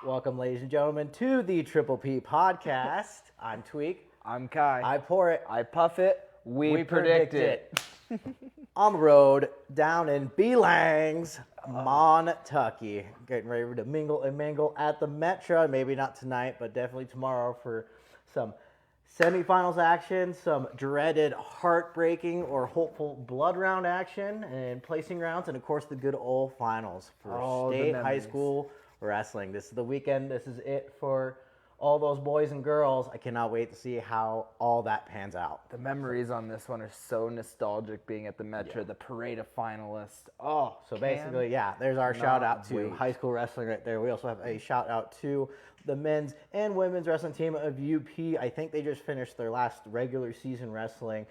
Welcome, ladies and gentlemen, to the Triple P podcast. I'm Tweek. I'm Kai. I pour it. I puff it. We predict it. On the road, down in Belangs, Montucky. Getting ready to mingle and mingle at the Metro. Maybe not tonight, but definitely tomorrow for some semifinals action, some dreaded, heartbreaking, or hopeful blood round action, and placing rounds, and of course the good old finals for state high school wrestling. This is the weekend. This is it for all those boys and girls. I cannot wait to see how all that pans out. The memories on this one are so nostalgic, being at the Metro, the parade of finalists. So basically, there's our shout out to high school wrestling right there. We also have a shout out to the men's and women's wrestling team of UP. I think they just finished their last regular season wrestling.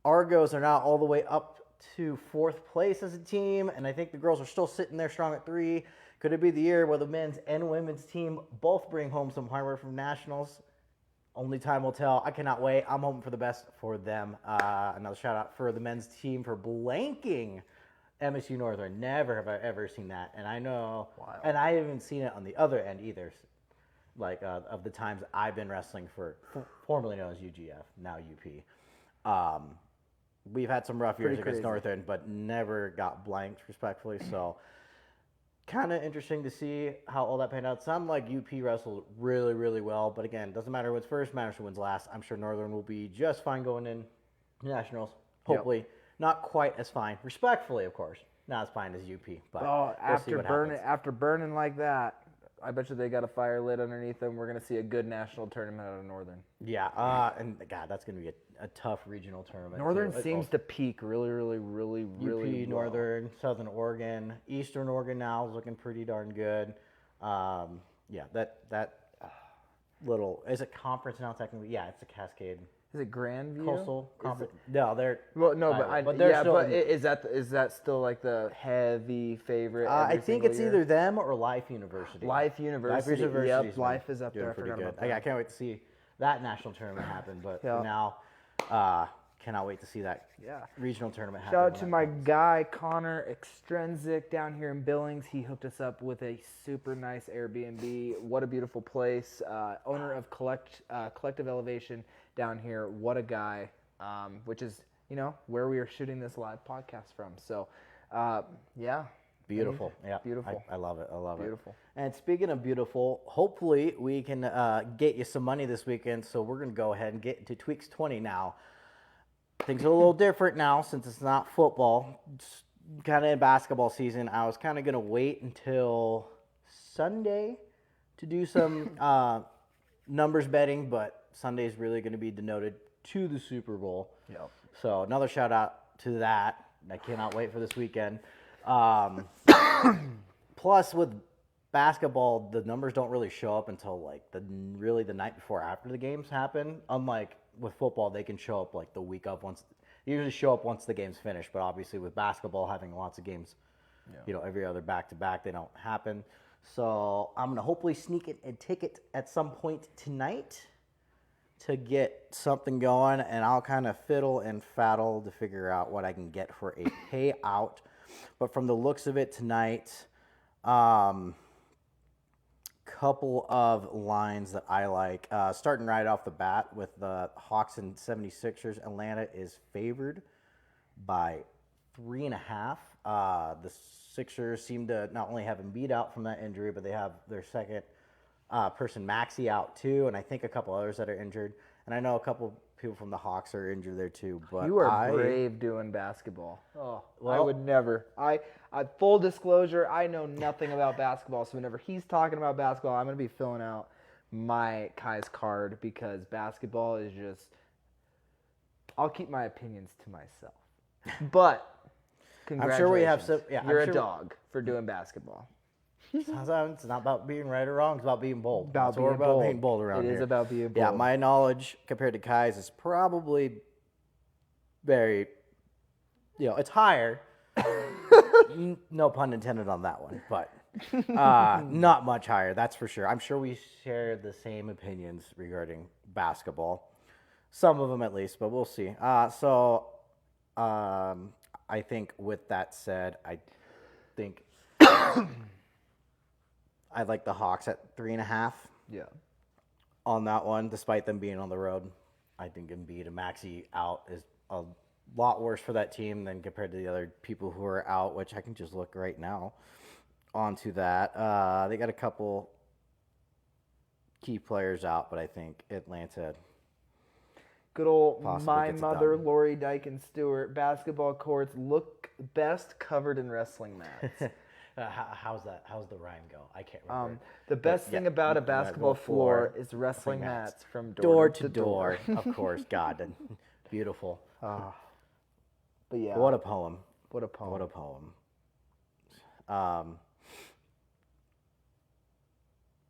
Argos are now all the way up to 4th place as a team, and I think the girls are still sitting there strong at 3. Could it be the year where the men's and women's team both bring home some hardware from nationals? Only time will tell. I cannot wait. I'm hoping for the best for them. Another shout out for the men's team for blanking MSU Northern. Never have I ever seen that. And I know, and I haven't seen it on the other end either. Like of the times I've been wrestling for formerly known as UGF, now UP. We've had some rough years against Northern, but never got blanked respectfully. So kind of interesting to see how all that panned out. Sounded like UP wrestled really, really well. But again, doesn't matter what's first, matters who wins last. I'm sure Northern will be just fine going in nationals. Hopefully, not quite as fine. Respectfully, of course, not as fine as UP. But after burning like that, I bet you they got a fire lit underneath them. We're going to see a good national tournament out of Northern. Yeah, and God, that's going to be a tough regional tournament. Northern seems to peak really UP, well. Northern, Southern Oregon, Eastern Oregon now is looking pretty darn good. That little, is it conference now technically? Yeah, it's a Cascade. Is it Grandview? Coastal Conference? No, they're... Well, no, is that still like the heavy favorite? I think it's either them or Life University. Life University. Yep, Life is up there. Pretty good. I can't wait to see that national tournament happen, but for now, cannot wait to see that regional tournament happen. Shout out to my guy, Connor Extrinsic, down here in Billings. He hooked us up with a super nice Airbnb. What a beautiful place. Owner of Collective Elevation down here. What a guy, which is, where we are shooting this live podcast from. So, Beautiful. Beautiful. I love it. Beautiful. And speaking of beautiful, hopefully we can get you some money this weekend. So we're going to go ahead and get into Tweeks 20 now. Things are a little different now since it's not football. It's kind of in basketball season. I was kind of going to wait until Sunday to do some numbers betting, but Sunday is really going to be denoted to the Super Bowl. Yep. So another shout out to that. I cannot wait for this weekend. Plus, with basketball, the numbers don't really show up until the night before after the games happen. Unlike with football, they can show up like the week of once. They usually show up once the game's finished. But obviously, with basketball having lots of games, every other back-to-back, they don't happen. So I'm gonna hopefully sneak a ticket at some point tonight to get something going, and I'll kind of fiddle and faddle to figure out what I can get for a payout. But from the looks of it tonight, couple of lines that I like. Starting right off the bat with the Hawks and 76ers, Atlanta is favored by 3.5. The Sixers seem to not only have Embiid out from that injury, but they have their second person, Maxey, out too, and I think a couple others that are injured. And I know a couple people from the Hawks are injured there too. But you are brave doing basketball. Oh, well, I would never. I full disclosure, I know nothing about basketball, so whenever he's talking about basketball, I'm going to be filling out my Kai's card because basketball is just. I'll keep my opinions to myself. But congratulations. I'm sure we have you're a dog for doing basketball. It's not about being right or wrong. It's about being bold. About being bold around here. It is about being bold. Yeah, my knowledge compared to Kai's is probably very, it's higher. No pun intended on that one, but not much higher, that's for sure. I'm sure we share the same opinions regarding basketball. Some of them at least, but we'll see. I think with that said, I I like the Hawks at 3.5. Yeah. On that one, despite them being on the road. I think Embiid and Maxey out is a lot worse for that team than compared to the other people who are out, which I can just look right now onto that. They got a couple key players out, but I think Atlanta. Good old Possibly my gets it mother, done. Lori Dyken Stewart. Basketball courts look best covered in wrestling mats. How's that? How's the rhyme go? I can't remember. The best thing about a basketball floor is wrestling mats from door to door. Of course, God, beautiful. But yeah, What a poem. what a poem. What a poem.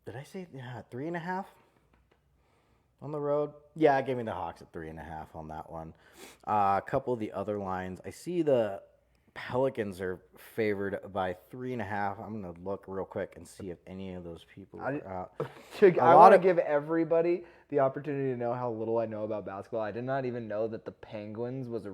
Did I say 3.5 on the road? Yeah, gave me the Hawks at 3.5 on that one. A couple of the other lines. I see the Pelicans are favored by 3.5. I'm gonna look real quick and see if any of those people are out. I want to give everybody the opportunity to know how little I know about basketball. I did not even know that the Penguins was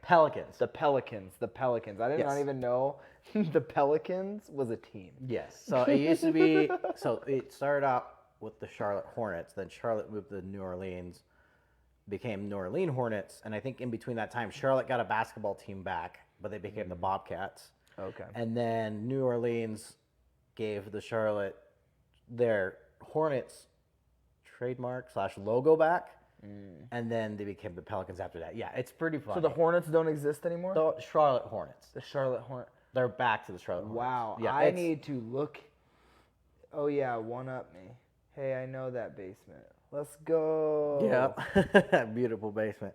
Pelicans. The Pelicans. I did not even know the Pelicans was a team. Yes. So it used to be. So it started out with the Charlotte Hornets. Then Charlotte moved to New Orleans, became New Orleans Hornets, and I think in between that time, Charlotte got a basketball team back, but they became the Bobcats. Okay. And then New Orleans gave the Charlotte their Hornets trademark / logo back, and then they became the Pelicans after that. Yeah, it's pretty fun. So the Hornets don't exist anymore? The Charlotte Hornets. The Charlotte Hornets. They're back to the Charlotte Hornets. Wow. Yeah, I need to look. Oh, yeah, one up me. Hey, I know that basement. Let's go. Yeah, beautiful basement.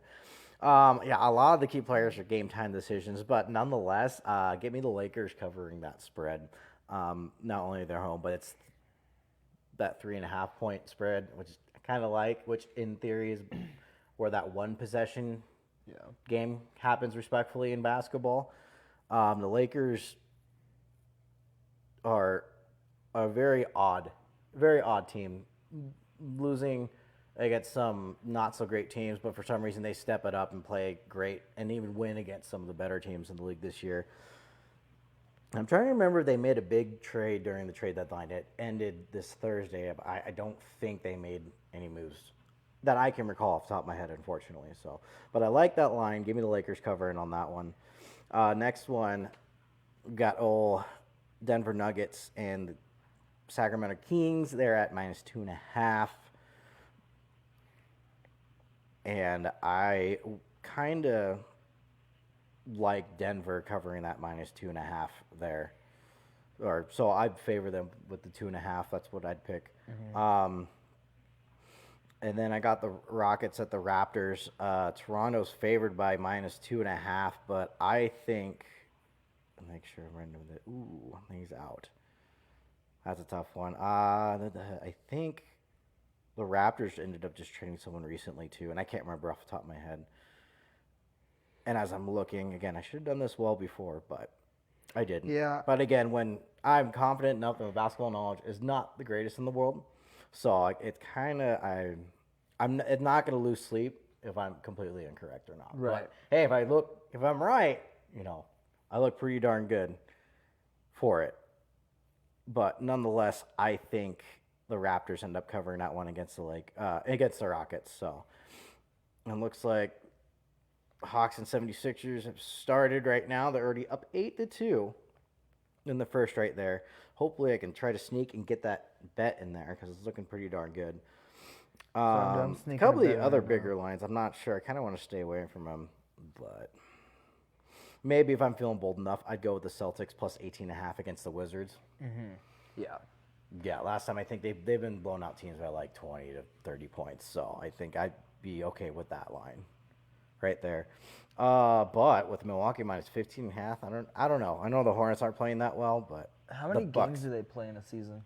Yeah, a lot of the key players are game time decisions, but nonetheless, get me the Lakers covering that spread. Not only their home, but it's that 3.5 point spread, which I kind of like, which in theory is where that one possession game happens respectfully in basketball. The Lakers are a very odd team, losing against some not so great teams, but for some reason they step it up and play great and even win against some of the better teams in the league this year. I'm trying to remember if they made a big trade during the trade deadline. It ended this Thursday. I don't think they made any moves that I can recall off the top of my head, unfortunately. So, but I like that line. Give me the Lakers covering on that one. Next one, we got old Denver Nuggets and Sacramento Kings. They're at -2.5. And I kind of like Denver covering that -2.5 there. So I'd favor them with the 2.5. That's what I'd pick. And then I got the Rockets at the Raptors. Toronto's favored by -2.5, but I think, make sure I'm right with it. Ooh, he's out. That's a tough one. I think the Raptors ended up just trading someone recently too, and I can't remember off the top of my head. And as I'm looking, again, I should have done this well before, but I didn't. Yeah. But again, when I'm confident enough that my basketball knowledge is not the greatest in the world, so it's kind of I'm not going to lose sleep if I'm completely incorrect or not. Right. But, hey, if I'm right, I look pretty darn good for it. But nonetheless, I think the Raptors end up covering that one against the Rockets. So it looks like Hawks and 76ers have started right now. They're already up 8-2 in the first right there. Hopefully I can try to sneak and get that bet in there because it's looking pretty darn good. A couple of the other bigger lines, I'm not sure. I kind of want to stay away from them, but maybe if I'm feeling bold enough, I'd go with the Celtics plus 18.5 against the Wizards. Yeah. Yeah, last time I think they've been blown out teams by like 20 to 30 points, so I think I'd be okay with that line right there. But with Milwaukee minus 15.5, I don't know. I know the Hornets aren't playing that well, but How many games do they play in a season?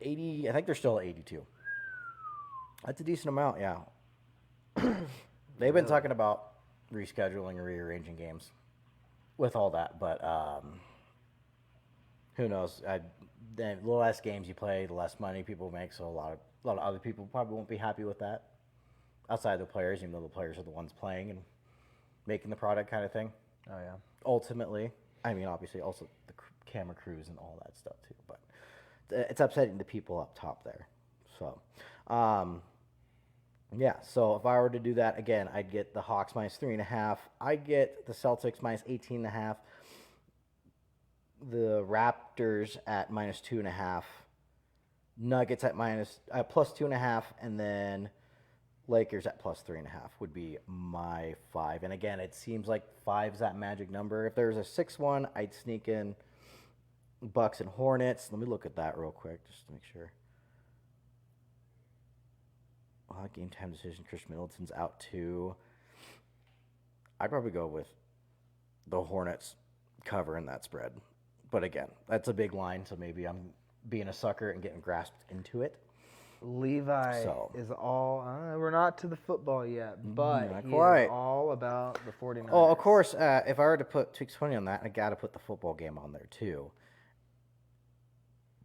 80. I think they're still at 82. That's a decent amount, yeah. They've been talking about rescheduling and rearranging games with all that, but who knows? The less games you play, the less money people make, so a lot of other people probably won't be happy with that. Outside of the players, even though the players are the ones playing and making the product kind of thing. Oh, yeah. Ultimately, I mean, obviously, also the camera crews and all that stuff, too. But it's upsetting the people up top there. So, yeah. So if I were to do that again, I'd get the Hawks -3.5. I'd get the Celtics -18.5. The Raptors at -2.5. Nuggets at +2.5, and then Lakers at +3.5 would be my 5. And again, it seems like 5's that magic number. If there's a 6-1, I'd sneak in Bucks and Hornets. Let me look at that real quick just to make sure. Game time decision. Chris Middleton's out too. I'd probably go with the Hornets covering that spread. But again, that's a big line, so maybe I'm being a sucker and getting grasped into it. Levi is all. We're not to the football yet, but not he quite. is all about the 49ers. Oh, of course. If I were to put Tweeks 20 on that, I got to put the football game on there too.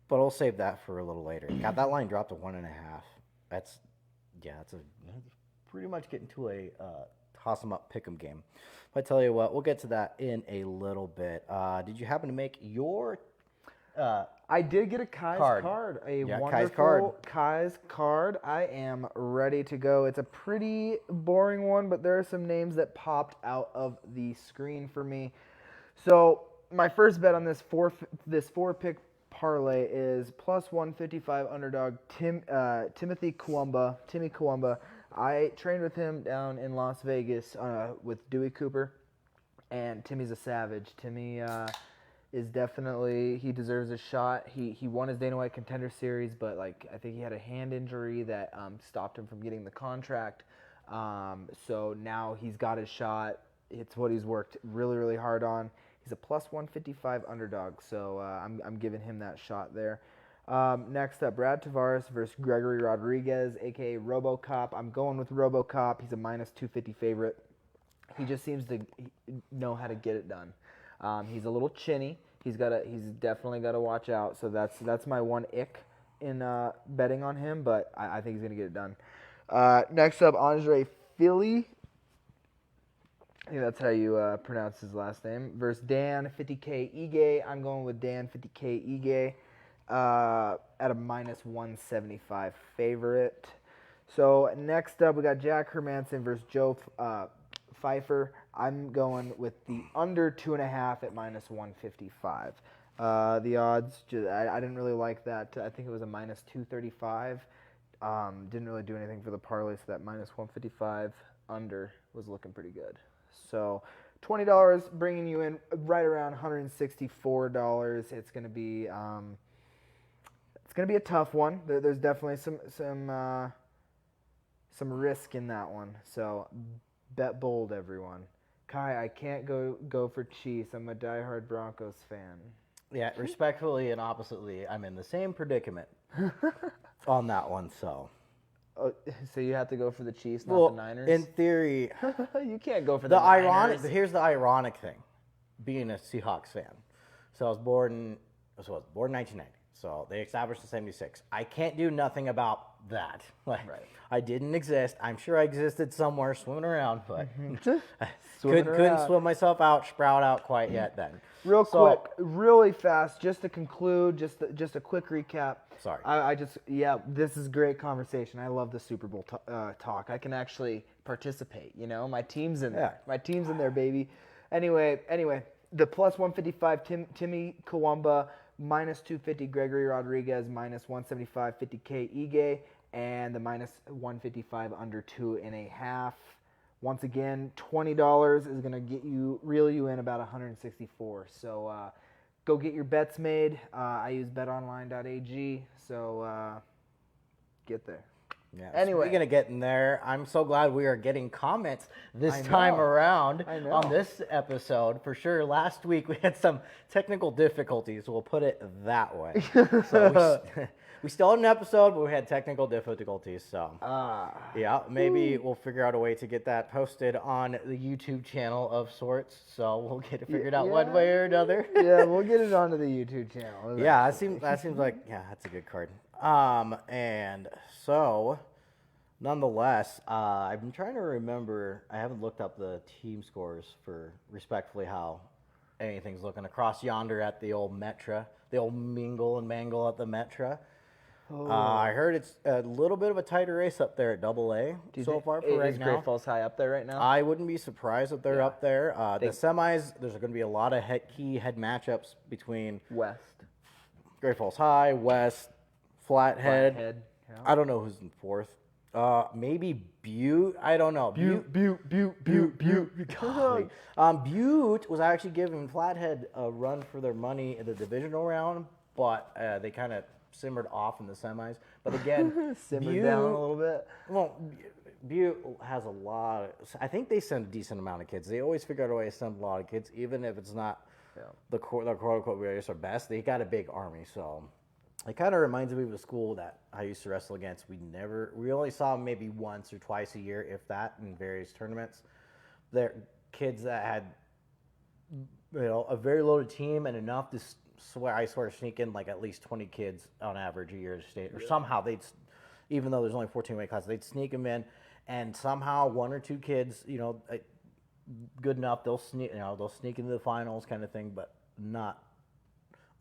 But I'll save that for a little later. God, that line dropped to 1.5. That's pretty much getting to a toss 'em up, pick 'em game. But I tell you what, we'll get to that in a little bit. Did you happen to make your? I did get a Kai's card. Wonderful Kai's card. I am ready to go. It's a pretty boring one, but there are some names that popped out of the screen for me. So my first bet on this four-pick parlay is +155 underdog Timmy Kawamba. I trained with him down in Las Vegas with Dewey Cooper, and Timmy's a savage. Timmy is definitely, he deserves a shot. He won his Dana White Contender Series, but I think he had a hand injury that stopped him from getting the contract. So now he's got his shot. It's what he's worked really, really hard on. He's a +155 underdog, so I'm giving him that shot there. Next up, Brad Tavares versus Gregory Rodriguez, a.k.a. RoboCop. I'm going with RoboCop. He's a -250 favorite. He just seems to know how to get it done. He's a little chinny. He's definitely got to watch out. So that's my one ick in betting on him, but I think he's going to get it done. Next up, Andre Philly. I think that's how you pronounce his last name. Versus Dan 50K Ige. I'm going with Dan 50K Ige at a -175 favorite. So next up, we got Jack Hermanson versus Joe Pfeiffer. I'm going with the under 2.5 at -155. The odds, I didn't really like that. I think it was a -235. Didn't really do anything for the parlay, so that -155 under was looking pretty good. So $20 bringing you in right around $164. It's gonna be a tough one. There's definitely some risk in that one. So bet bold, everyone. Kai, I can't go for Chiefs. I'm a diehard Broncos fan. Yeah, respectfully and oppositely, I'm in the same predicament on that one. So you have to go for the Chiefs, not the Niners? In theory, you can't go for the Niners. Here's the ironic thing, being a Seahawks fan. So I was born in 1990. So they established in 76. I can't do nothing about that. Right. I didn't exist. I'm sure I existed somewhere swimming around, but couldn't swim myself out, sprout out quite yet then. Quick, really fast, just to conclude, just a quick recap. Sorry. This is great conversation. I love the Super Bowl talk. I can actually participate, My team's in there. My team's in there, baby. Anyway, the +155 Timmy Kawamba, -250 Gregory Rodriguez, -175 50K Ige, and the -155 under 2.5. Once again, $20 is going to reel you in about 164. So go get your bets made. I use betonline.ag, so get there. Yeah. Anyway, speaking of getting there, I'm so glad we are getting comments this time around on this episode. For sure, last week we had some technical difficulties. We'll put it that way. So we still had an episode, but we had technical difficulties. So maybe we'll figure out a way to get that posted on the YouTube channel of sorts. So we'll get it figured out one way or another. Yeah, we'll get it onto the YouTube channel. That seems like that's a good card. And so, nonetheless, I've been trying to remember. I haven't looked up the team scores for respectfully how anything's looking across yonder at the old Metra. they'll mingle and mangle at the Metra. I heard it's a little bit of a tighter race up there at AA so far for right now. Is Great Falls High up there right now? I wouldn't be surprised if they're up there. The semis, there's going to be a lot of key head matchups between West, Great Falls High, West, Flathead. Yeah. I don't know who's in fourth. Maybe Butte. I don't know. Butte. Butte was actually giving Flathead a run for their money in the divisional round, but they kind of simmered off in the semis. But again, simmered down a little bit. Well, Butte has a lot. I think they send a decent amount of kids. They always figure out a way to send a lot of kids, even if it's not the quote unquote race or best. They got a big army, so it kind of reminds me of a school that I used to wrestle against. We only saw them maybe once or twice a year, if that, in various tournaments. They're kids that had, a very loaded team and enough to I swear to sneak in like at least 20 kids on average a year to state, or somehow even though there's only 14 weight classes, they'd sneak them in, and somehow one or two kids, good enough, they'll sneak into the finals kind of thing, but not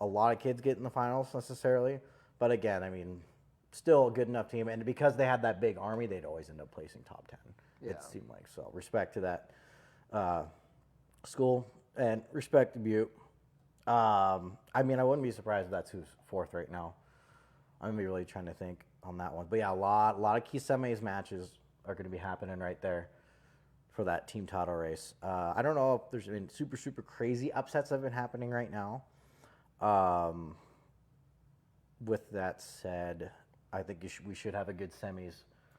a lot of kids get in the finals necessarily. But again, I mean, still a good enough team, and because they had that big army, they'd always end up placing top 10. Yeah. It seemed like. So respect to that school, and respect to Butte. I mean, I wouldn't be surprised if that's who's fourth right now. I'm gonna be really trying to think on that one. But yeah, a lot of key semis matches are going to be happening right there for that team title race. I don't know if there's been super crazy upsets that have been happening right now. With that said, I think we should have a good semis.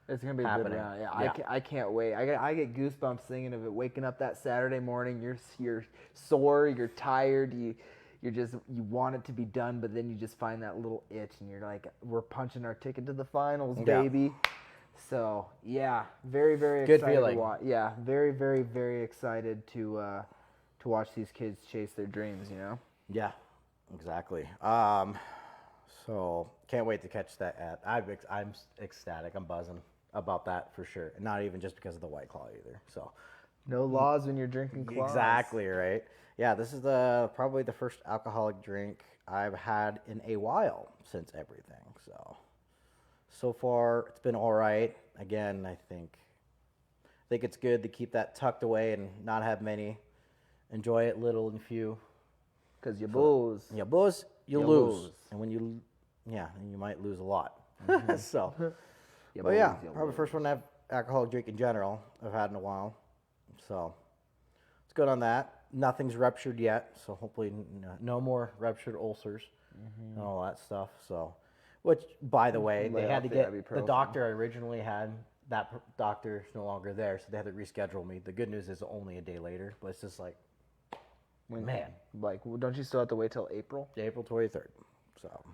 It's gonna be a good round. Yeah. I can't wait. I get goosebumps thinking of it. Waking up that Saturday morning, you're sore, you're tired, you want it to be done, but then you just find that little itch, and you're like, we're punching our ticket to the finals, baby. So yeah, very excited. Good feeling. To watch. Yeah, very excited to watch these kids chase their dreams. Yeah, exactly. So can't wait to catch that. I'm ecstatic. I'm buzzing about that for sure. Not even just because of the White Claw either. So no laws when you're drinking claws. Exactly right. Yeah, this is probably the first alcoholic drink I've had in a while since everything. So far it's been all right. Again, I think it's good to keep that tucked away and not have many. Enjoy it little and few. Because you booze. You booze, you lose. And when you might lose a lot. So, probably the first one to have alcoholic drink in general I've had in a while. So, it's good on that. Nothing's ruptured yet, so hopefully no more ruptured ulcers and all that stuff. So, which, by the way, they had to get the doctor I originally had. That doctor is no longer there, so they had to reschedule me. The good news is only a day later, but it's just like, man. Like, don't you still have to wait till April? April 23rd. So.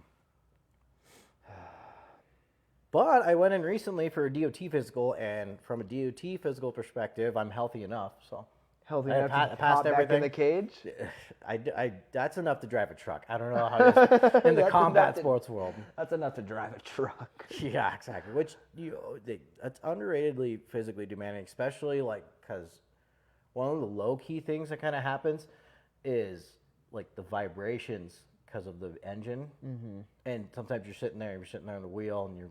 But I went in recently for a DOT physical, and from a DOT physical perspective, I'm healthy enough. So healthy enough to passed everything in the cage. That's enough to drive a truck. I don't know how in the combat sports world. That's enough to drive a truck. Yeah, exactly. Which that's underratedly physically demanding, especially because one of the low key things that kind of happens is like the vibrations because of the engine, and sometimes you're sitting there on the wheel, and you're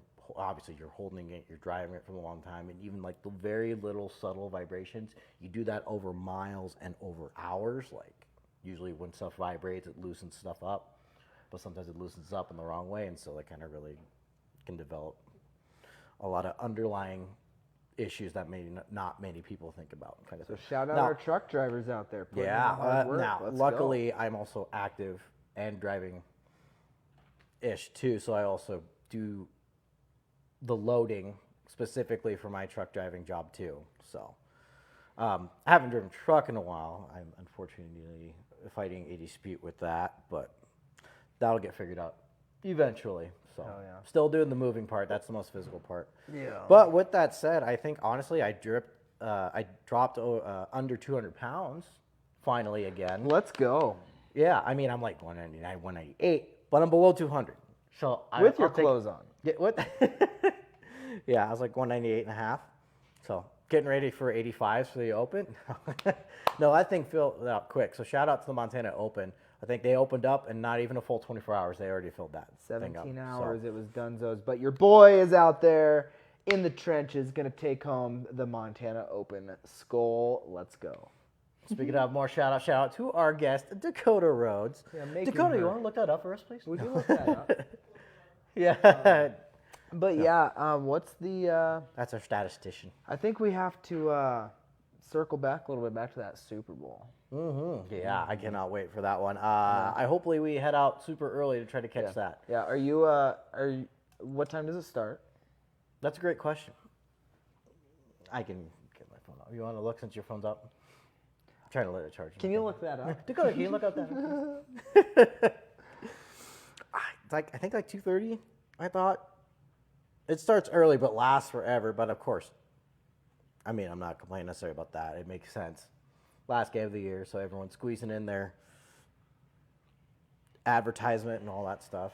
holding it, you're driving it for a long time, and even like the very little subtle vibrations, you do that over miles and over hours. Like usually when stuff vibrates, it loosens stuff up, but sometimes it loosens up in the wrong way, and so it kind of really can develop a lot of underlying issues that not many people think about. Kind of. So shout out our truck drivers out there. Luckily, I'm also active and driving ish too, so I also do the loading specifically for my truck driving job too. So I haven't driven a truck in a while. I'm unfortunately fighting a dispute with that, but that'll get figured out eventually. So still doing the moving part. That's the most physical part. Yeah. But with that said, I think honestly I dropped under 200 pounds finally again. Let's go. Yeah, I mean I'm like 199, 198, but I'm below 200. So with your clothes on. Yeah, what? Yeah, I was like 198 and a half. So getting ready for 85s for the Open. No, that thing filled out quick. So shout out to the Montana Open. I think they opened up, and not even a full 24 hours, they already filled that 17 hours, it was Dunzo's. But your boy is out there in the trenches, going to take home the Montana Open. Skull, let's go. Speaking of more shout out to our guest, Dakota Rhodes. Yeah, Dakota, you want to look that up for us, please? Would you look that up? Yeah. But yeah, what's the... That's our statistician. I think we have to circle back a little bit back to that Super Bowl. Mm-hmm. Yeah, I cannot wait for that one. I hopefully we head out super early to try to catch that. Yeah, are you, what time does it start? That's a great question. I can get my phone up. You want to look since your phone's up? I'm trying to let it charge. Can you look that up? Dakota, can you look up that? It's like, I think like 2:30, I thought. It starts early but lasts forever, but of course, I mean, I'm not complaining necessarily about that. It makes sense. Last game of the year, so everyone's squeezing in their advertisement and all that stuff.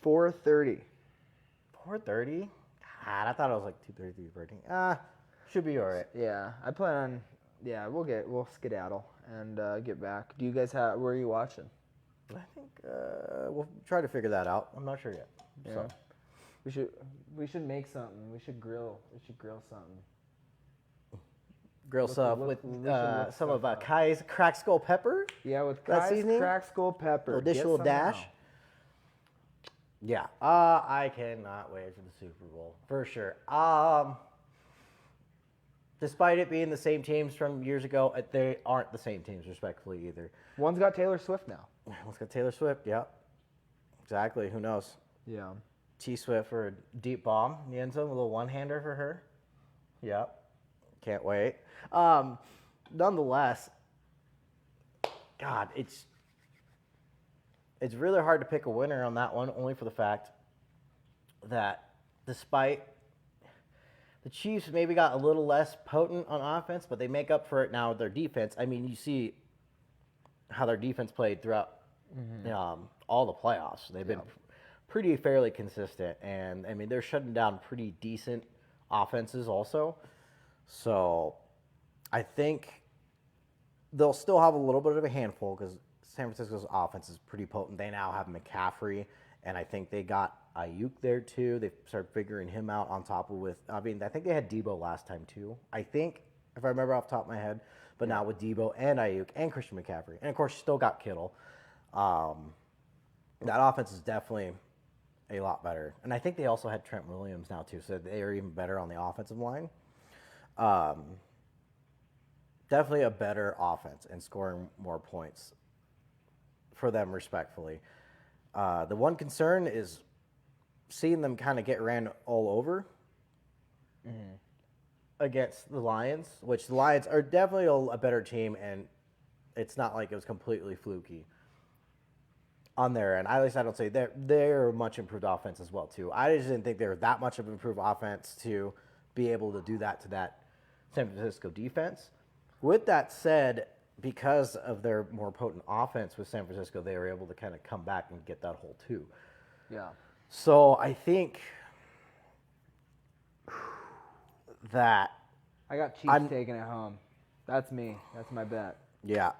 4:30. 4:30? God, I thought it was like 2:30. Should be all right. Yeah, I plan on. Yeah, we'll skedaddle and get back. Do you guys have? Where are you watching? I think we'll try to figure that out. I'm not sure yet. Yeah. So. We should make something. We should grill something. Grill sub with some of Kai's cracked skull pepper. Yeah, with Kai's Kai's cracked skull pepper. Additional dash. Now. Yeah, I cannot wait for the Super Bowl for sure. Despite it being the same teams from years ago, they aren't the same teams, respectfully, either. One's got Taylor Swift now. One's got Taylor Swift. Yeah, exactly. Who knows? Yeah. T Swift for a deep bomb in the end zone, a little one-hander for her. Yep. Can't wait. Nonetheless, God, it's really hard to pick a winner on that one, only for the fact that despite the Chiefs maybe got a little less potent on offense, but they make up for it now with their defense. I mean, you see how their defense played throughout all the playoffs. They've been pretty fairly consistent, and I mean they're shutting down pretty decent offenses also. So I think they'll still have a little bit of a handful because San Francisco's offense is pretty potent. They now have McCaffrey, and I think they got Ayuk there too. They started figuring him out on top of I think they had Debo last time too. I think, if I remember off the top of my head, but now with Debo and Ayuk and Christian McCaffrey. And of course, you still got Kittle. That offense is definitely a lot better. And I think they also had Trent Williams now too, so they are even better on the offensive line. Definitely a better offense and scoring more points for them, respectfully. The one concern is seeing them kind of get ran all over against the Lions, which the Lions are definitely a better team, and it's not like it was completely fluky on their end. At least I don't say they're a much improved offense as well too. I just didn't think they were that much of an improved offense to be able to do that to that San Francisco defense. With that said, because of their more potent offense with San Francisco, they were able to kind of come back and get that hole too. Yeah. So I think that I got Chiefs taking it home. That's me. That's my bet. Yeah.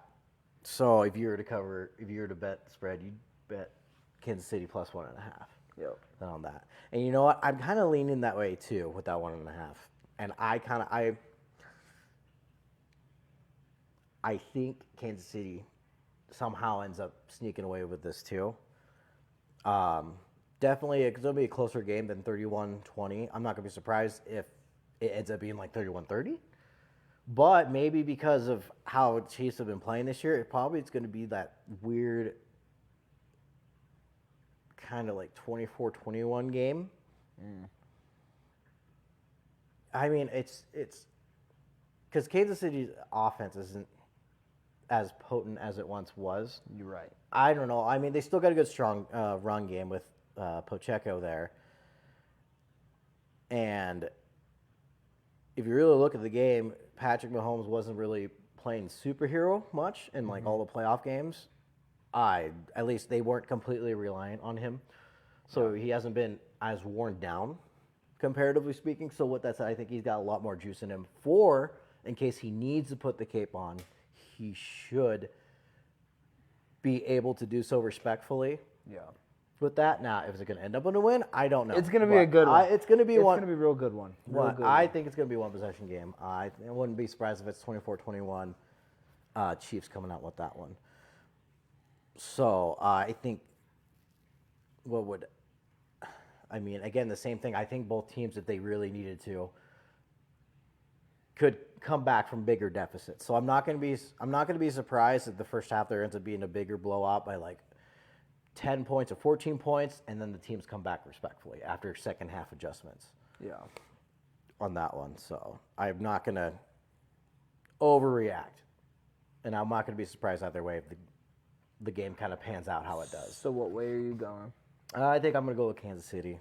So if you were to bet the spread, you'd bet Kansas City plus 1.5. Yep. On that. And you know what? I'm kind of leaning that way too with that 1.5. And I think Kansas City somehow ends up sneaking away with this too. Definitely, it's going to be a closer game than 31-20. I'm not going to be surprised if it ends up being like 31-30. But maybe because of how Chiefs have been playing this year, it's going to be that weird kind of like 24-21 game. I mean, it's because Kansas City's offense isn't as potent as it once was. You're right. I don't know. I mean, they still got a good, strong run game with Pacheco there. And if you really look at the game, Patrick Mahomes wasn't really playing superhero much in like all the playoff games. At least they weren't completely reliant on him. So he hasn't been as worn down, comparatively speaking. So with that said, I think he's got a lot more juice in him in case he needs to put the cape on, he should be able to do so respectfully. Yeah. With that, now, if it's going to end up in a win, I don't know. It's going to be a good one. It's going to be one. It's going to be a real good one. I think it's going to be one possession game. I wouldn't be surprised if it's 24-21. Chiefs coming out with that one. So I think again, the same thing. I think both teams, if they really needed to, could come back from bigger deficits. So I'm not going to be surprised if the first half there ends up being a bigger blowout by like 10 points or 14 points, and then the teams come back respectfully after second half adjustments. Yeah. On that one. So I'm not going to overreact. And I'm not going to be surprised either way if the game kind of pans out how it does. So what way are you going? I think I'm going to go with Kansas City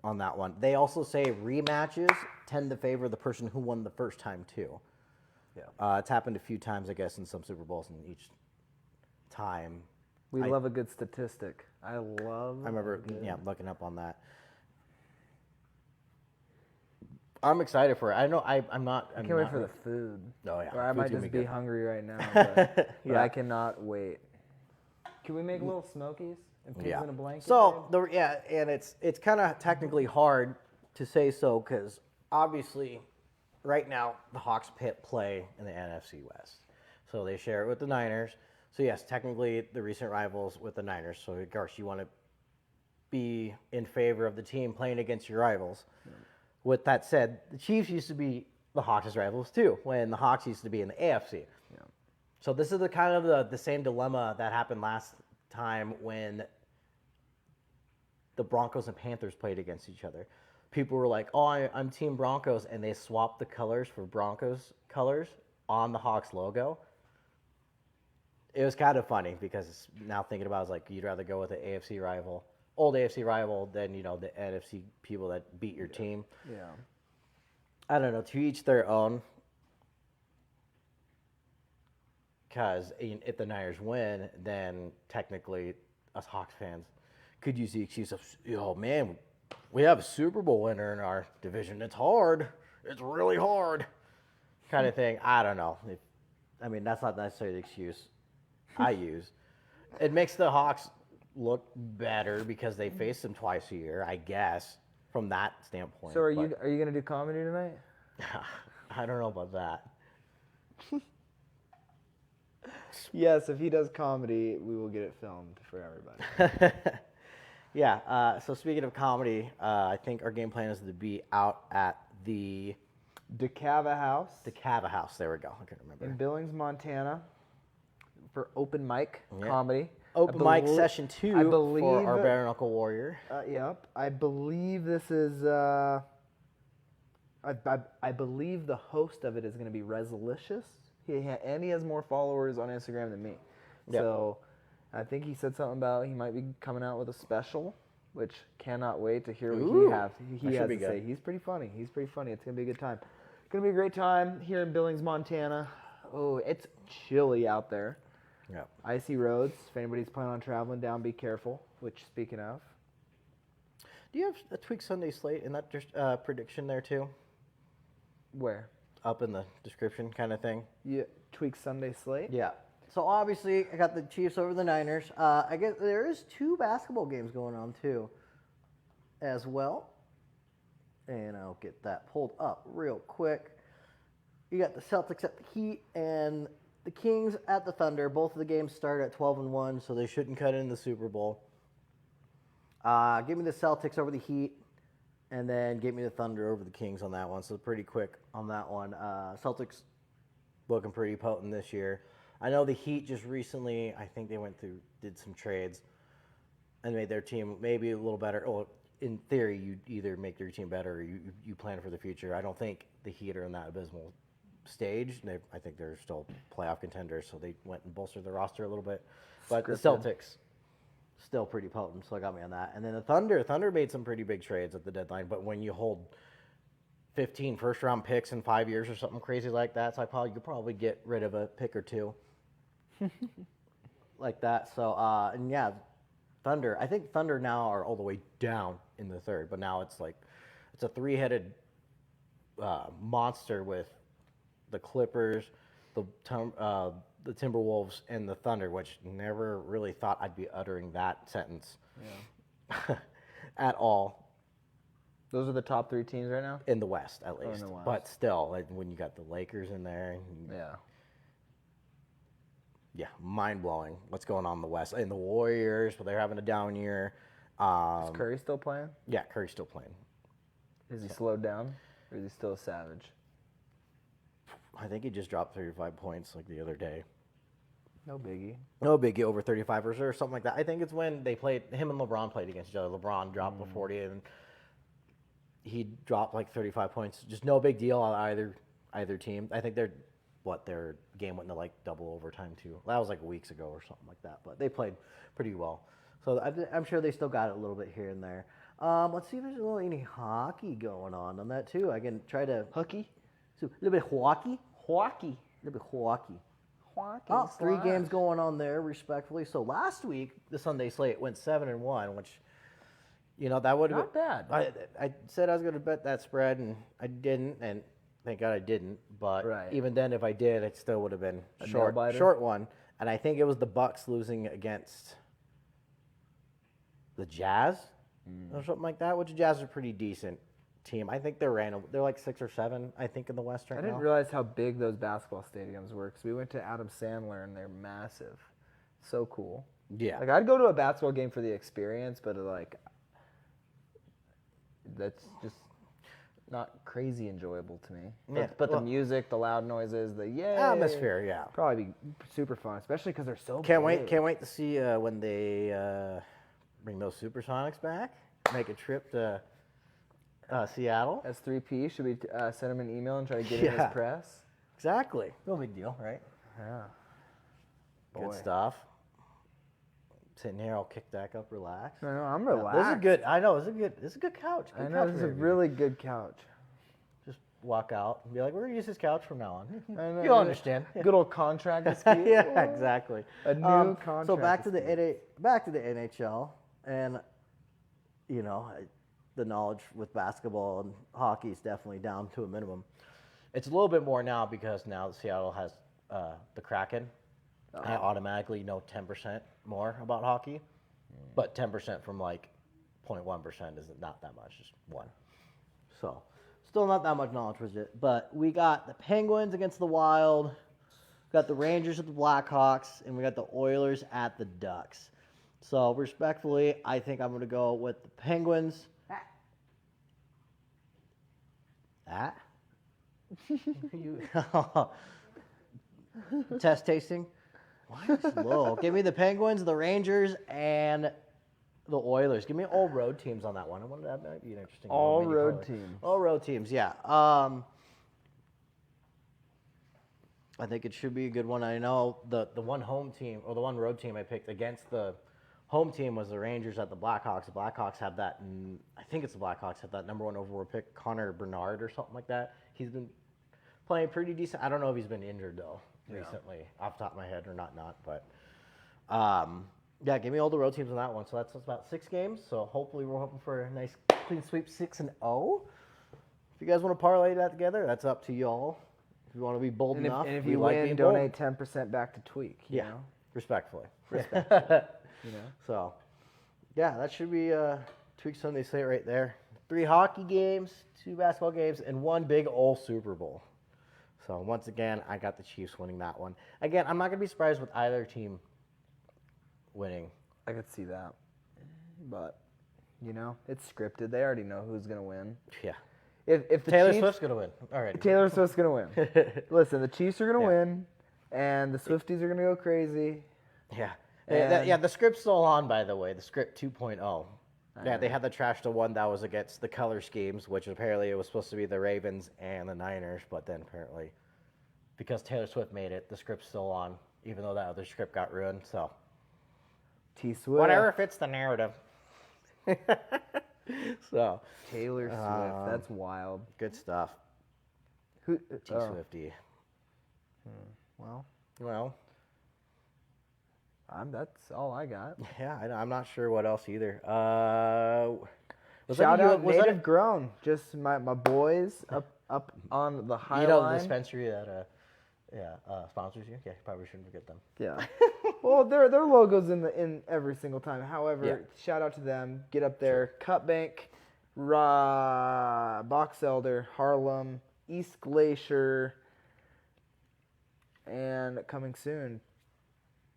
on that one. They also say rematches tend to favor the person who won the first time, too. Yeah. It's happened a few times, I guess, in some Super Bowls, and each time. We love a good statistic. I remember looking up on that. I'm excited for it. I know I'm not. I can't wait for the food. Oh, yeah. Or I might just be hungry right now, but I cannot wait. Can we make little smokies and pigs in a blanket? So and it's kind of technically hard to say so because obviously, right now the Hawks play in the NFC West, so they share it with the Niners. So yes, technically the recent rivals with the Niners. So of course you want to be in favor of the team playing against your rivals. Yeah. With that said, the Chiefs used to be the Hawks' rivals too, when the Hawks used to be in the AFC. Yeah. So this is the kind of the same dilemma that happened last time when the Broncos and Panthers played against each other. People were like, "Oh, I'm Team Broncos," and they swapped the colors for Broncos colors on the Hawks logo. It was kind of funny because now thinking about it, it's like you'd rather go with the AFC rival. Old AFC rival than, the NFC people that beat your team. Yeah. I don't know. To each their own. Because if the Niners win, then technically us Hawks fans could use the excuse of, man, we have a Super Bowl winner in our division. It's hard. It's really hard. Kind of thing. I don't know. That's not necessarily the excuse I use. It makes the Hawks look better because they face them twice a year, I guess, from that standpoint. So are you going to do comedy tonight? I don't know about that. Yes, if he does comedy, we will get it filmed for everybody. Yeah. So speaking of comedy, I think our game plan is to be out at the DeCava House. DeCava House. There we go. I couldn't remember. In Billings, Montana, for open mic comedy. Open mic session 2 for our bare knuckle warrior. Yep. I believe this is. I believe the host of it is going to be Resolicious. He has more followers on Instagram than me. Yep. So I think he said something about he might be coming out with a special, which cannot wait to hear what he has to say. He's pretty funny. It's going to be a good time. It's going to be a great time here in Billings, Montana. Oh, it's chilly out there. Yep. Icy roads. If anybody's planning on traveling down, be careful. Which, speaking of. Do you have a Tweeks Sunday slate in that prediction there, too? Where? Up in the description kind of thing. Yeah, Tweeks Sunday slate? Yeah. So, obviously, I got the Chiefs over the Niners. I guess there is 2 basketball games going on, too, as well. And I'll get that pulled up real quick. You got the Celtics at the Heat and the Kings at the Thunder. Both of the games start at 12-1, so they shouldn't cut in the Super Bowl. Give me the Celtics over the Heat, and then give me the Thunder over the Kings on that one. So pretty quick on that one. Celtics looking pretty potent this year. I know the Heat just recently, I think they did some trades, and made their team maybe a little better. Well, in theory, you either make your team better or you plan for the future. I don't think the Heat are in that abysmal stage. I think they're still playoff contenders, so they went and bolstered their roster a little bit. But the Celtics, still pretty potent, so I got me on that. And then the Thunder made some pretty big trades at the deadline, but when you hold 15 first-round picks in 5 years or something crazy like that, so you could probably get rid of a pick or 2 like that. So, and yeah, Thunder. I think Thunder now are all the way down in the third, but now it's a 3-headed monster with the Clippers, the the Timberwolves and the Thunder, which never really thought I'd be uttering that sentence at all. Those are the top 3 teams right now? In the West, at least. In the West. But still, like, when you got the Lakers in there. Yeah, mind-blowing what's going on in the West. And the Warriors, but they're having a down year. Is Curry still playing? Yeah, Curry's still playing. Is he slowed down, or is he still a savage? I think he just dropped 35 points like the other day. No biggie. No biggie, over 35 or something like that. I think it's when they played, him and LeBron played against each other. LeBron dropped the 40, and he dropped like 35 points. Just no big deal on either team. I think their game went into like double overtime too. That was like weeks ago or something like that. But they played pretty well. So I'm sure they still got it a little bit here and there. Let's see if there's any hockey going on that too. I can try to Hooky? so a little bit of hockey. Hockey. A little bit of hockey. Hockey. Oh, 3 games going on there, respectfully. So last week, the Sunday slate went 7-1, which, that would have Not bad. I said I was going to bet that spread, and I didn't, and thank God I didn't. But even then, if I did, it still would have been a short one. And I think it was the Bucks losing against the Jazz or something like that, which the Jazz are pretty decent team. I think they're random. They're like 6 or 7, I think, in the West right now. I didn't realize how big those basketball stadiums were, because we went to Adam Sandler, and they're massive. So cool. Yeah. Like, I'd go to a basketball game for the experience, but, like, that's just not crazy enjoyable to me. But the music, the loud noises, the atmosphere, yeah. Probably be super fun, especially because they're so Can't big. wait to see when they bring those Supersonics back, make a trip to Seattle. S3P, should we send him an email and try to get in his press? Exactly. No big deal, right? Yeah. Good stuff. Sitting here, I'll kick back up, relax. I know, I'm relaxed. This is good. I know, this is a good couch. I know, this is a really good couch. Just walk out and be like, we're going to use this couch from now on. I know, You'll understand. Good old contract dispute. Yeah, exactly. A new contract. So back to the NHL, and the knowledge with basketball and hockey is definitely down to a minimum. It's a little bit more now because now Seattle has the Kraken. I automatically know 10% more about hockey, but 10% from like 0.1% is not that much, just 1. So still not that much knowledge with it. But we got the Penguins against the Wild, got the Rangers at the Blackhawks, and we got the Oilers at the Ducks. So respectfully, I think I'm going to go with the Penguins. Test tasting. Why slow? Give me the Penguins, the Rangers, and the Oilers. Give me all road teams on that one. I wonder that might be an interesting one. All road teams. All road teams, yeah. I think it should be a good one. I know the one home team or the one road team I picked against the home team was the Rangers at the Blackhawks. The Blackhawks have that. I think it's the Blackhawks have that number 1 overall pick, Connor Bernard or something like that. He's been playing pretty decent. I don't know if he's been injured though recently, off the top of my head or not. But yeah, give me all the road teams on that one. So that's about 6 games. So hopefully we're hoping for a nice clean sweep, 6-0. If you guys want to parlay that together, that's up to y'all. If you want to be bold enough, and if you win, donate 10% back to Tweek. You know? Respectfully. You know. So, yeah, that should be Tweek Sunday slate right there. 3 hockey games, 2 basketball games, and 1 big old Super Bowl. So once again, I got the Chiefs winning that one. Again, I'm not gonna be surprised with either team winning. I could see that, but it's scripted. They already know who's gonna win. Yeah. If the Taylor Chiefs, Swift's gonna win already. Taylor Swift's gonna win. Listen, the Chiefs are gonna win, and the Swifties are gonna go crazy. Yeah. The script's still on, by the way. The script 2.0. Yeah, they had the trash the one that was against the color schemes, which apparently it was supposed to be the Ravens and the Niners, but then apparently because Taylor Swift made it, the script's still on, even though that other script got ruined. So T-Swift. Whatever fits the narrative. So Taylor Swift, that's wild. Good stuff. Who? T-Swifty. Well. That's all I got. Yeah, I'm not sure what else either. Shout out Native Grown. Just my boys up on the High Line. The dispensary that Yeah, sponsors you. Yeah, probably shouldn't forget them. Yeah. Well, their logo's in every single time. However, shout out to them. Get up there. Sure. Cut Bank, Box Elder, Harlem, East Glacier, and coming soon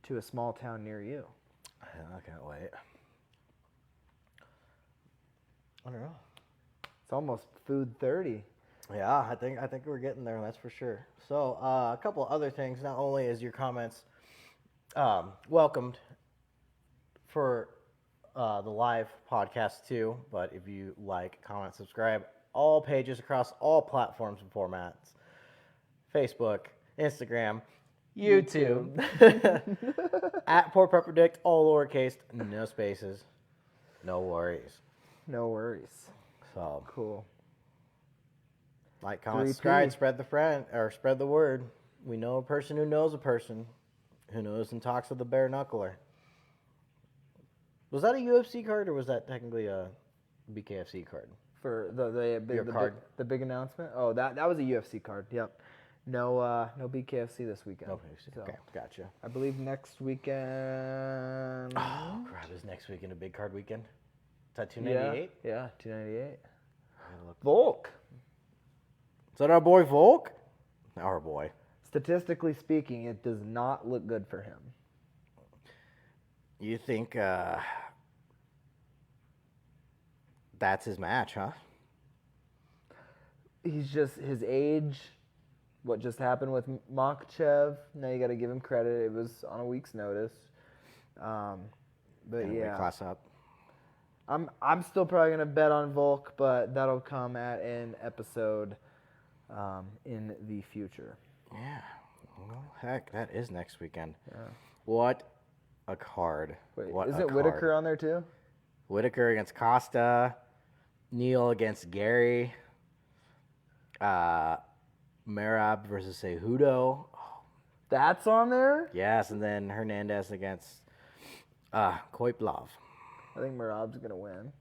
to a small town near you. I can't wait. I don't know. It's almost food 30. Yeah, I think we're getting there. That's for sure. So a couple other things. Not only is your comments welcomed for the live podcast too, but if you like, comment, subscribe, all pages across all platforms and formats: Facebook, Instagram, YouTube. At Poor Prep Predict, all lowercase, no spaces, no worries. No worries. So cool. Like, comment, subscribe, spread the word. We know a person who knows a person who knows and talks with the bare knuckler. Was that a UFC card or was that technically a BKFC card? For the big announcement? Oh, that was a UFC card. Yep. No BKFC this weekend. No BKFC. So, okay, gotcha. I believe next weekend. Oh crap! Is next weekend a big card weekend? Is that 298? Yeah, 298. Volk. Is that our boy Volk? Our boy. Statistically speaking, it does not look good for him. You think that's his match, huh? He's just his age. What just happened with Makhachev? Now you got to give him credit. It was on a week's notice. But yeah, class up. I'm still probably gonna bet on Volk, but that'll come at an episode in the future. Yeah. Well, heck, that is next weekend. Yeah. What a card. Wait, isn't Whitaker on there too? Whitaker against Costa. Neal against Gary. Merab versus Cejudo. That's on there? Yes, and then Hernandez against Koiplov. I think Merab's going to win.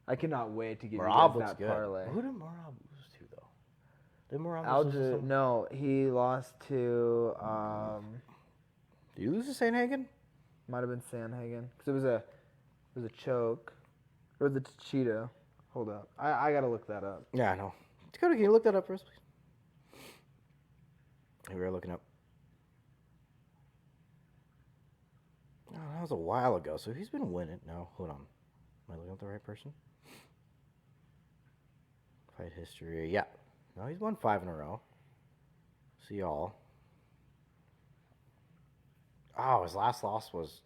I cannot wait to get Merab you guys that parlay. Who did Merab lose to, though? Did Merab lose to someone? No, he lost to... Did you lose to Sandhagen? Might have been Sandhagen. Because it was a choke. Or the Cheeto. Hold up. I got to look that up. Yeah, I know. Dakota, can you look that up for us, please? Hey, we're looking up. Oh, that was a while ago, so he's been winning. No, hold on. Am I looking at the right person? Fight history. Yeah. No, he's won 5 in a row. See y'all. Oh, his last loss was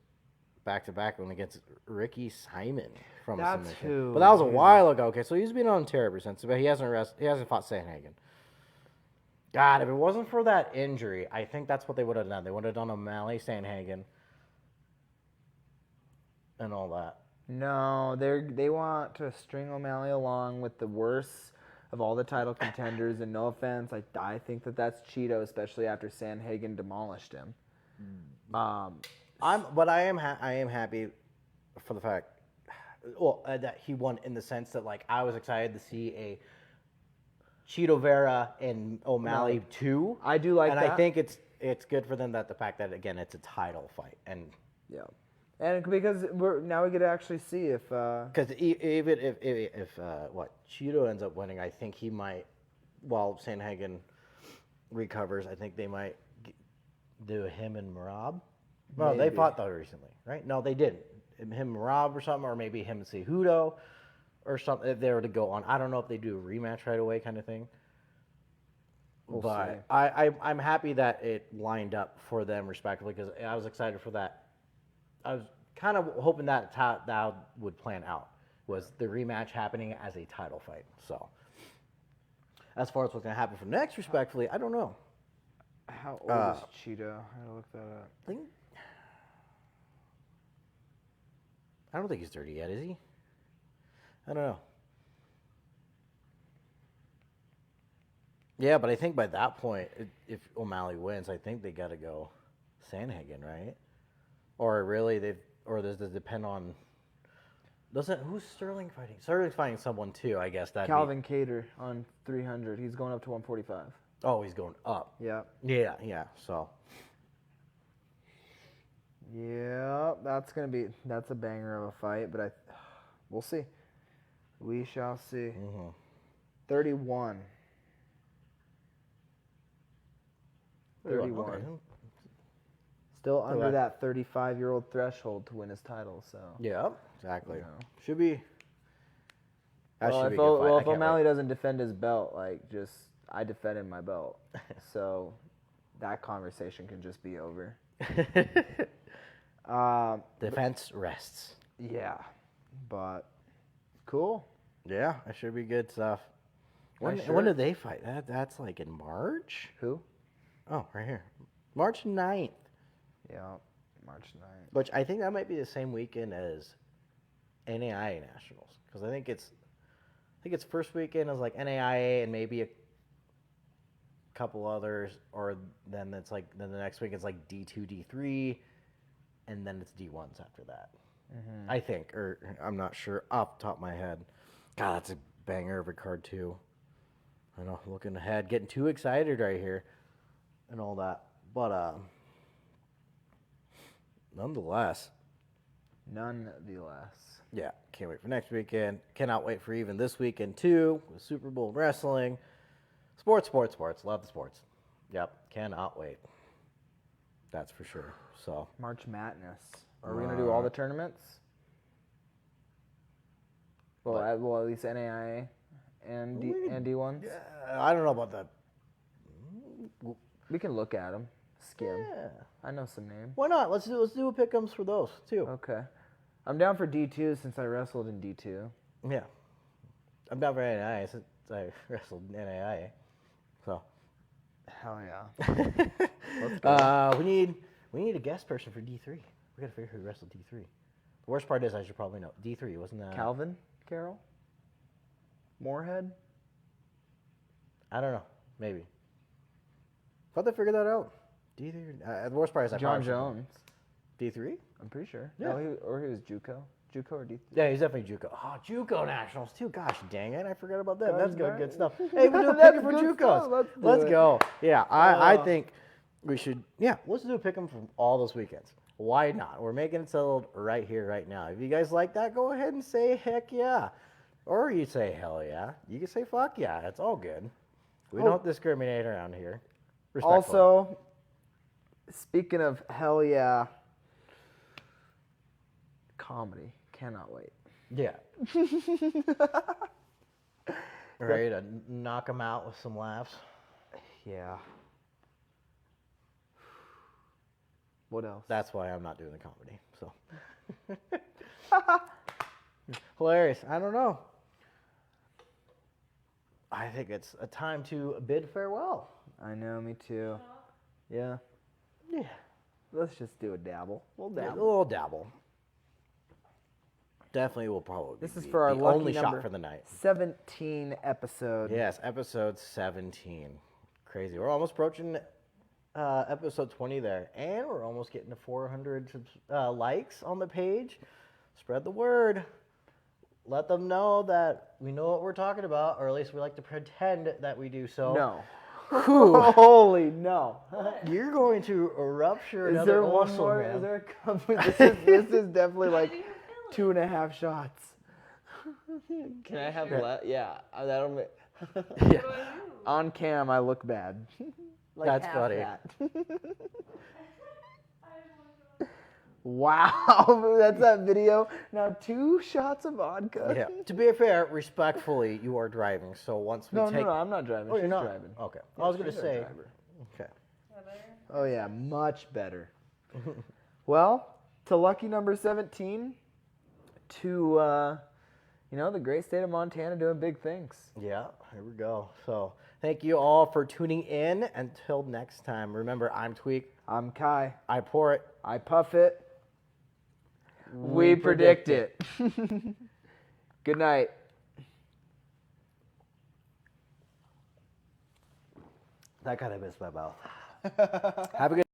back-to-back one against Ricky Simon from submission. But that was a while ago. Okay, so he's been on tear ever since, but he hasn't fought Sandhagen. God, if it wasn't for that injury, I think that's what they would have done. They would have done O'Malley, Sandhagen, and all that. No, they want to string O'Malley along with the worst of all the title contenders. And no offense, I think that's Cheeto, especially after Sandhagen demolished him. I am happy for the fact, that he won in the sense that I was excited to see a Cheeto Vera and O'Malley 2. I do like that, and I think it's good for them that the fact that again it's a title fight and yeah, and because now we get to actually see if because even if Cheeto ends up winning, I think he might, while Sandhagen recovers, I think they might do him and Merab. Well, they fought though recently, right? No, they didn't. Him and Merab or something, or maybe him and Cejudo or something. If they were to go on, I don't know if they do a rematch right away, kind of thing. But I'm happy that it lined up for them respectively because I was excited for that. I was kind of hoping that would plan out, was the rematch happening as a title fight. So as far as what's going to happen for next, respectfully, I don't know. How old is Cheeto? I gotta look that up. I don't think he's 30 yet, is he? I don't know. Yeah, but I think by that point, if O'Malley wins, I think they got to go Sandhagen, right? Or really, does it depend on? Who's Sterling fighting? Sterling's fighting someone too, I guess. Calvin Kattar on 300. He's going up to 145. Oh, he's going up. Yep. Yeah. So. Yeah, that's a banger of a fight, but we'll see. We shall see. 31. 31. Okay. Still under that 35-year-old threshold to win his title, so. Yeah, exactly. You know. Should be. Well, should be a good fight. If O'Malley doesn't defend his belt, I defended my belt. So that conversation can just be over. Defense rests. Yeah, but cool. Yeah, it should be good stuff. When do they fight? That's like in March? Who? Oh, right here. March 9th. Yeah, March 9th. Which I think that might be the same weekend as NAIA Nationals. Because I think it's first weekend is like NAIA and maybe a couple others, or then the next week it's like D2, D3, and then it's D1s after that. I think, or I'm not sure off the top of my head. God, that's a banger of a card too. I know, looking ahead, getting too excited right here, and all that. But nonetheless. Yeah, can't wait for next weekend. Cannot wait for even this weekend too, with Super Bowl wrestling. Sports. Love the sports. Yep, cannot wait. That's for sure. So March Madness. Are we gonna do all the tournaments? Well, at least NAIA and D1s. Yeah, I don't know about that. We can look at them, skim. Yeah. I know some names. Why not? Let's do a pick'ems for those too. Okay. I'm down for D2 since I wrestled in D2. Yeah. I'm down for NAIA since I wrestled in NAIA. So. Hell yeah. Let's go. We need a guest person for D3. We gotta figure who wrestled D3. The worst part is I should probably know. D3 wasn't that Calvin Carroll? Moorhead? I don't know. Maybe. Thought they figured that out. D3. The worst part is I John probably should know. Jones. D3? I'm pretty sure. Yeah. No, or he was JUCO. JUCO or D3? Yeah, he's definitely JUCO. Oh, JUCO Nationals too. Gosh dang it, I forgot about that. God That's good. darn Good it. stuff. Hey, we'll do a That's pick 'em for good JUCOs. stuff. Let's do it. go. Yeah, I think we should. Yeah, let's do a pick 'em from all those weekends. Why not? We're making it settled right here, right now. If you guys like that, go ahead and say heck yeah. Or you say hell yeah. You can say fuck yeah. It's all good. We don't discriminate around here. Respectfully. Also, speaking of hell yeah, comedy. Cannot wait. Yeah. Ready to knock them out with some laughs. Yeah. What else? That's why I'm not doing the comedy. So hilarious. I don't know. I think it's a time to bid farewell. I know, me too. Yeah. Yeah. Let's just do a dabble. We'll A dabble. little dabble. Definitely will probably This is be for our the lucky only number shot for the night. 17 episode. Yes, episode 17. Crazy. We're almost approaching episode 20 there. And we're almost getting to 400 likes on the page. Spread the word. Let them know that we know what we're talking about, or at least we like to pretend that we do so. No. Whew. Holy no. You're going to rupture Is another there one muscle, more? man. Is there a couple? This is definitely like 2.5 shots. Can I have yeah, that'll make. Yeah. On cam, I look bad. Like That's half funny. that. Wow, that's that video. Now 2 shots of vodka. Yeah. To be fair, respectfully, you are driving. So once we No, take. no, I'm not driving. Oh, She's you're not driving. Okay. Yeah, I was gonna she's our say. driver. Okay. Oh yeah, much better. Well, to lucky number 17, to the great state of Montana doing big things. Yeah. Here we go. So thank you all for tuning in. Until next time, remember, I'm Tweek. I'm Kai. I pour it. I puff it. We predict it. Good night. That kind of missed my mouth. Have a good